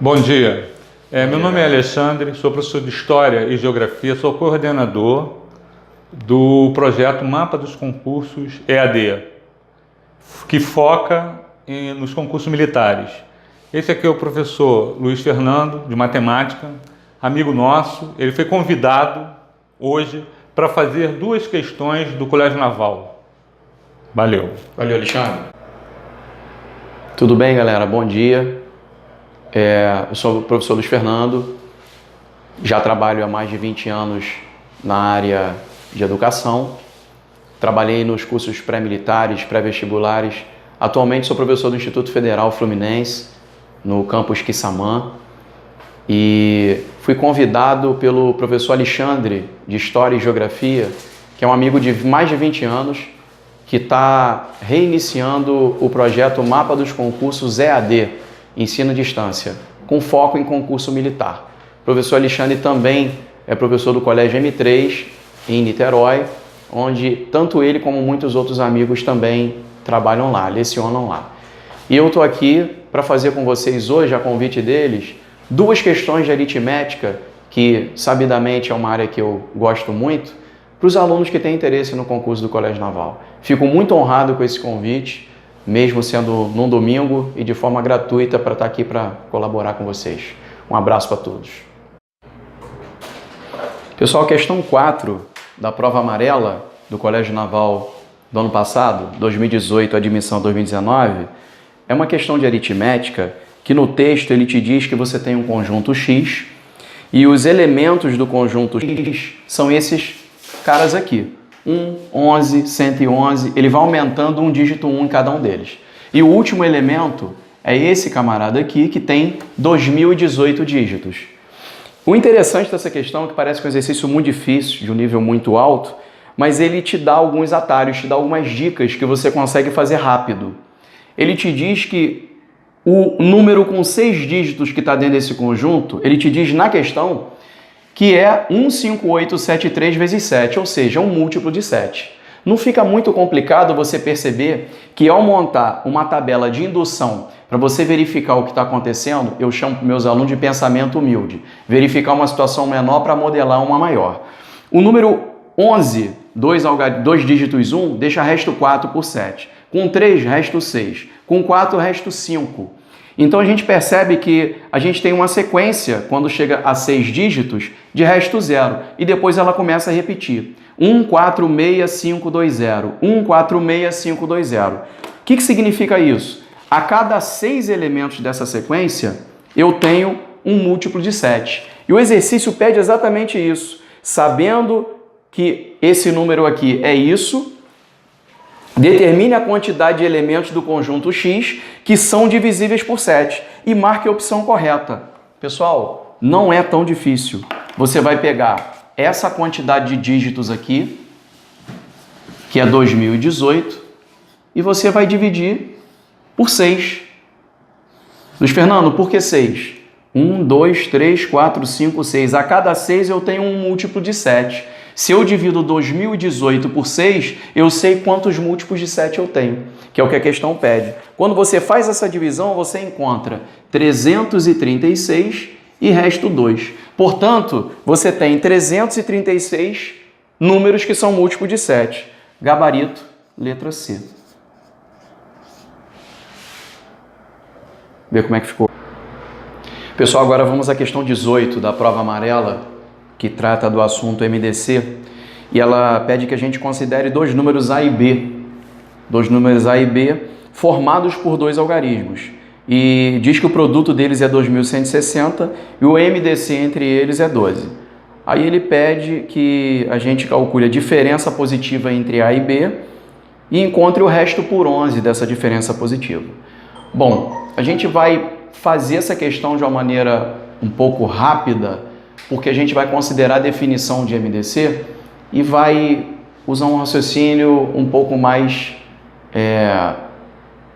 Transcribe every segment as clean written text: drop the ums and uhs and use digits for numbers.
Bom dia. Meu nome é Alexandre, sou professor de História e Geografia, sou coordenador do projeto Mapa dos Concursos EAD, que foca nos concursos militares. Esse aqui é o professor Luiz Fernando, de Matemática, amigo nosso. Ele foi convidado hoje para fazer duas questões do Colégio Naval. Valeu. Valeu, Alexandre. Tudo bem, galera? Bom dia. Eu sou o professor Luiz Fernando, já trabalho há mais de 20 anos na área de educação, trabalhei nos cursos pré-militares, pré-vestibulares, atualmente sou professor do Instituto Federal Fluminense, no campus Quissamã, e fui convidado pelo professor Alexandre, de História e Geografia, que é um amigo de mais de 20 anos, que está reiniciando o projeto Mapa dos Concursos EAD, Ensino à Distância, com foco em concurso militar. O professor Alexandre também é professor do Colégio M3, em Niterói, onde tanto ele como muitos outros amigos também trabalham lá, lecionam lá. E eu estou aqui para fazer com vocês hoje, a convite deles, duas questões de aritmética, que sabidamente é uma área que eu gosto muito, para os alunos que têm interesse no concurso do Colégio Naval. Fico muito honrado com esse convite, mesmo sendo num domingo e de forma gratuita para estar aqui para colaborar com vocês. Um abraço para todos. Pessoal, questão 4 da prova amarela do Colégio Naval do ano passado, 2018, admissão 2019, é uma questão de aritmética que no texto ele te diz que você tem um conjunto X e os elementos do conjunto X são esses caras aqui. 1, 11, 111, ele vai aumentando um dígito 1 em cada um deles. E o último elemento é esse camarada aqui, que tem 2018 dígitos. O interessante dessa questão é que parece um exercício muito difícil, de um nível muito alto, mas ele te dá alguns atalhos, te dá algumas dicas que você consegue fazer rápido. Ele te diz que o número com 6 dígitos que está dentro desse conjunto, ele te diz na questão que é 15873 vezes 7, ou seja, um múltiplo de 7. Não fica muito complicado você perceber que ao montar uma tabela de indução para você verificar o que está acontecendo, eu chamo para meus alunos de pensamento humilde, verificar uma situação menor para modelar uma maior. O número 11, 2 dígitos 1, deixa resto 4 por 7. Com 3, resto 6. Com 4, resto 5. Então a gente percebe que a gente tem uma sequência, quando chega a 6 dígitos, de resto 0. E depois ela começa a repetir. 146520. 146520. O que significa isso? A cada 6 elementos dessa sequência, eu tenho um múltiplo de 7. E o exercício pede exatamente isso. Sabendo que esse número aqui é isso, determine a quantidade de elementos do conjunto X que são divisíveis por 7 e marque a opção correta. Pessoal, não é tão difícil. Você vai pegar essa quantidade de dígitos aqui, que é 2018, e você vai dividir por 6. Luiz Fernando, por que 6? 1, 2, 3, 4, 5, 6. A cada 6 eu tenho um múltiplo de 7. Se eu divido 2018 por 6, eu sei quantos múltiplos de 7 eu tenho, que é o que a questão pede. Quando você faz essa divisão, você encontra 336 e resto 2. Portanto, você tem 336 números que são múltiplos de 7. Gabarito, letra C. Vê como é que ficou. Pessoal, agora vamos à questão 18 da prova amarela, que trata do assunto MDC, e ela pede que a gente considere dois números A e B. Dois números A e B formados por dois algarismos. E diz que o produto deles é 2160 e o MDC entre eles é 12. Aí ele pede que a gente calcule a diferença positiva entre A e B e encontre o resto por 11 dessa diferença positiva. Bom, a gente vai fazer essa questão de uma maneira um pouco rápida, porque a gente vai considerar a definição de MDC e vai usar um raciocínio um pouco mais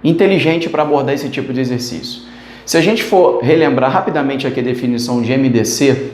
inteligente para abordar esse tipo de exercício. Se a gente for relembrar rapidamente aqui a definição de MDC,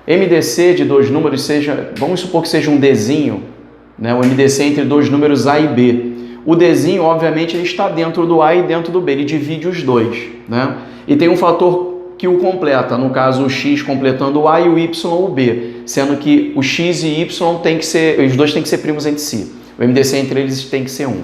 MDC de dois números seja, vamos supor que seja um Dzinho, né? O MDC entre dois números A e B. O Dzinho, obviamente, ele está dentro do A e dentro do B, ele divide os dois, né? E tem um fator que o completa, no caso o x completando o a e o y o b, sendo que o x e y tem que ser, os dois têm que ser primos entre si. O MDC entre eles tem que ser 1.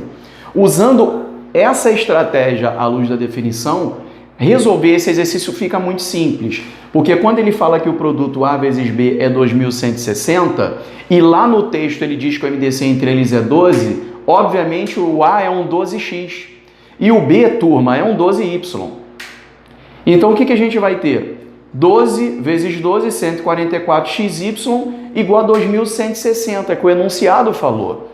Usando essa estratégia à luz da definição, resolver esse exercício fica muito simples, porque quando ele fala que o produto A vezes B é 2.160 e lá no texto ele diz que o MDC entre eles é 12, obviamente o A é um 12x e o B, turma, é um 12y. Então o que a gente vai ter? 12 vezes 12, 144xy igual a 2.160, é que o enunciado falou.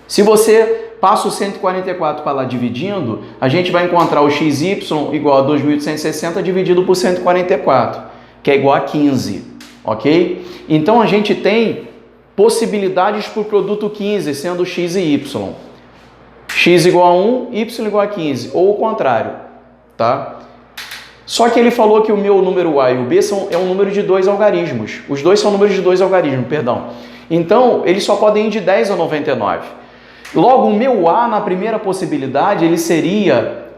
Se você passa o 144 para lá dividindo, a gente vai encontrar o xy igual a 2.160 dividido por 144, que é igual a 15, ok? Então a gente tem possibilidades para o produto 15, sendo x e y. X igual a 1, y igual a 15, ou o contrário, tá? Só que ele falou que o meu número A e o B é um número de 2 algarismos. Os dois são números de 2 algarismos, perdão. Então, eles só podem ir de 10 a 99. Logo, o meu A, na primeira possibilidade, ele seria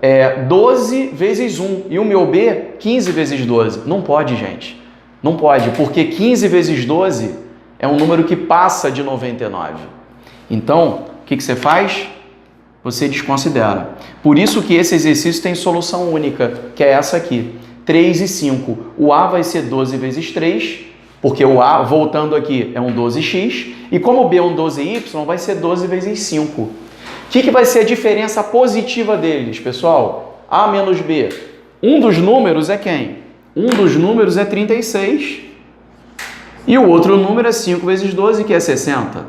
12 vezes 1. E o meu B, 15 vezes 12. Não pode, gente. Não pode, porque 15 vezes 12 é um número que passa de 99. Então, o que você faz? Você desconsidera. Por isso que esse exercício tem solução única, que é essa aqui. 3 e 5. O A vai ser 12 vezes 3, porque o A, voltando aqui, é um 12x. E como o B é um 12y, vai ser 12 vezes 5. O que vai ser a diferença positiva deles, pessoal? A menos B. Um dos números é quem? Um dos números é 36. E o outro número é 5 vezes 12, que é 60.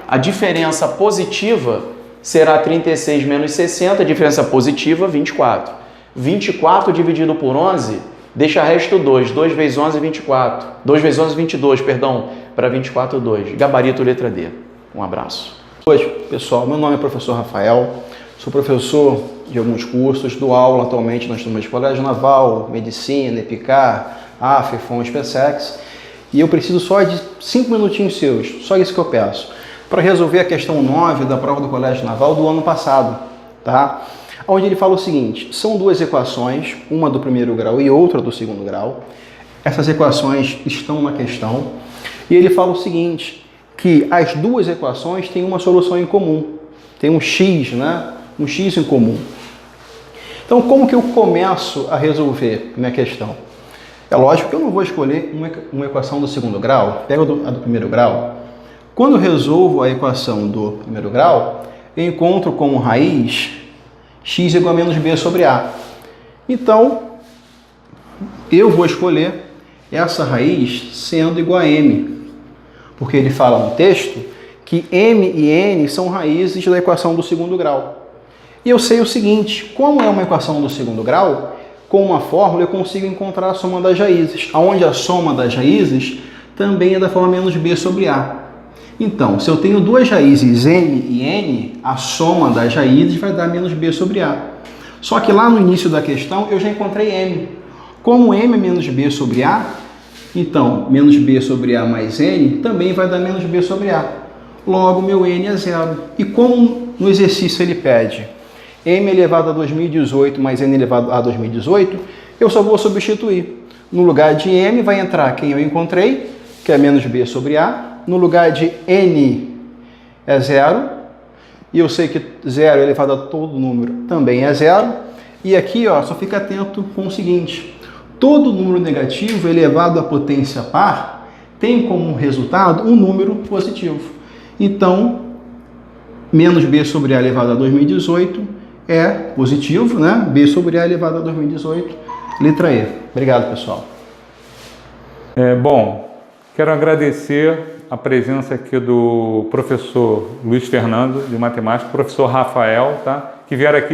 A diferença positiva será 36 menos 60, diferença positiva, 24. 24 dividido por 11, deixa resto 2. 2 vezes 11, 24. 2 vezes 11, 22, perdão, para 24, 2. Gabarito, letra D. Um abraço. Oi, pessoal. Meu nome é professor Rafael. Sou professor de alguns cursos, dou aula atualmente nas turmas de Colégio Naval, Medicina, EPICAR, AF, FON, SpaceX. E eu preciso só de 5 minutinhos seus, só isso que eu peço, para resolver a questão 9 da prova do Colégio Naval do ano passado, tá? Onde ele fala o seguinte: são duas equações, uma do primeiro grau e outra do segundo grau. Essas equações estão na questão. E ele fala o seguinte, que as duas equações têm uma solução em comum. Tem um x, né? Um x em comum. Então, como que eu começo a resolver minha questão? É lógico que eu não vou escolher uma equação do segundo grau, pego a do primeiro grau. Quando eu resolvo a equação do primeiro grau, eu encontro como raiz x igual a menos b sobre a. Então, eu vou escolher essa raiz sendo igual a m, porque ele fala no texto que m e n são raízes da equação do segundo grau. E eu sei o seguinte, como é uma equação do segundo grau, com uma fórmula eu consigo encontrar a soma das raízes, onde a soma das raízes também é da forma menos b sobre a. Então, se eu tenho duas raízes m e n, a soma das raízes vai dar menos b sobre a. Só que lá no início da questão eu já encontrei m. Como m é menos b sobre a, então menos b sobre a mais n também vai dar menos b sobre a. Logo, meu n é zero. E como no exercício ele pede m elevado a 2018 mais n elevado a 2018, eu só vou substituir. No lugar de m vai entrar quem eu encontrei, que é menos b sobre a. No lugar de n é zero, e eu sei que zero elevado a todo número também é zero. E aqui, ó, só fica atento com o seguinte: todo número negativo elevado à potência par tem como resultado um número positivo. Então, menos b sobre a elevado a 2018 é positivo, né? B sobre a elevado a 2018, letra E. Obrigado, pessoal. Bom, quero agradecer a presença aqui do professor Luiz Fernando, de matemática, professor Rafael, tá? Que vieram aqui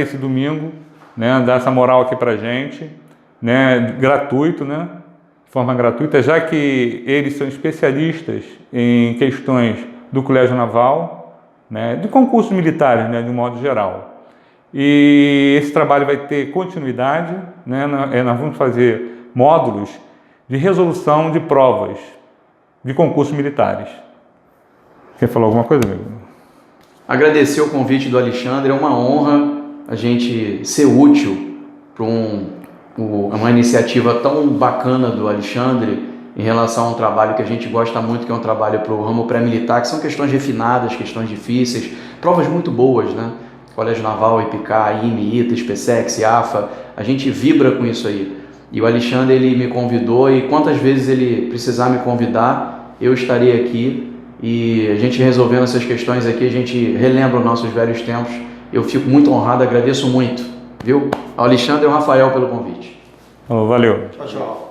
esse domingo, né? Dar essa moral aqui pra gente, né? Gratuito, né? De forma gratuita, já que eles são especialistas em questões do Colégio Naval, né? De concursos militares, né? De um modo geral. E esse trabalho vai ter continuidade, né? Nós vamos fazer módulos de resolução de provas de concursos militares. Quer falar alguma coisa, amigo? Agradecer o convite do Alexandre, é uma honra a gente ser útil para um uma iniciativa tão bacana do Alexandre em relação a um trabalho que a gente gosta muito, que é um trabalho para o ramo pré-militar, que são questões refinadas, questões difíceis, provas muito boas, né? Colégio Naval, IPK, IME, ITA, SpaceX, IAFA, a gente vibra com isso aí. E o Alexandre, ele me convidou, e quantas vezes ele precisar me convidar, eu estarei aqui, e a gente resolvendo essas questões aqui, a gente relembra os nossos velhos tempos. Eu fico muito honrado, agradeço muito, viu? Ao Alexandre e ao Rafael pelo convite. Valeu. Tchau, tchau.